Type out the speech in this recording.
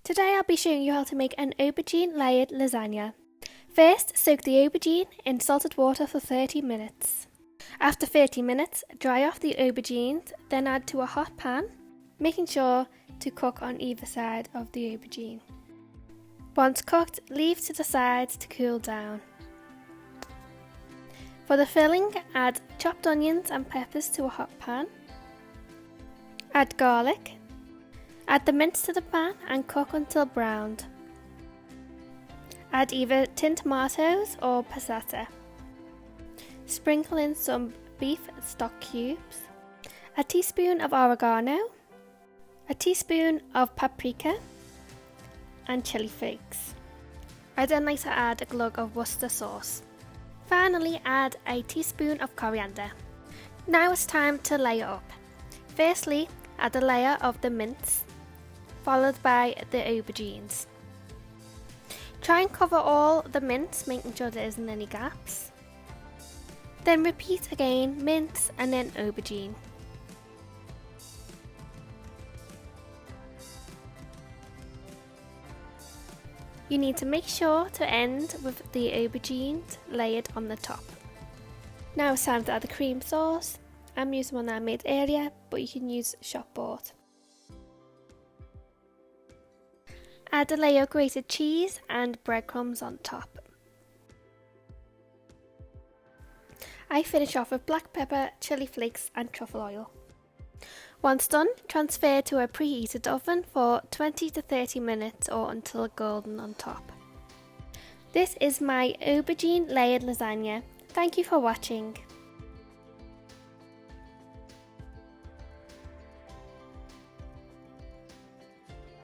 Today I'll be showing you how to make an aubergine layered lasagna. First, soak the aubergine in salted water for 30 minutes. After 30 minutes, dry off the aubergines, then add to a hot pan, making sure to cook on either side of the aubergine. Once cooked, leave to the sides to cool down. For the filling, add chopped onions and peppers to a hot pan. Add garlic. Add the mince to the pan and cook until browned. Add either tinned tomatoes or passata. Sprinkle in some beef stock cubes, a teaspoon of oregano, a teaspoon of paprika, and chili flakes. I then like to add a glug of Worcester sauce. Finally, add a teaspoon of coriander. Now it's time to layer up. Firstly, add a layer of the mince, followed by the aubergines. Try and cover all the mince, making sure there isn't any gaps. Then repeat again, mince and then aubergine. You need to make sure to end with the aubergines layered on the top. Now it's time to add the cream sauce. I'm using one that I made earlier, but you can use shop bought. Add a layer of grated cheese and breadcrumbs on top. I finish off with black pepper, chili flakes and truffle oil. Once done, transfer to a preheated oven for 20 to 30 minutes or until golden on top. This is my aubergine layered lasagna. Thank you for watching.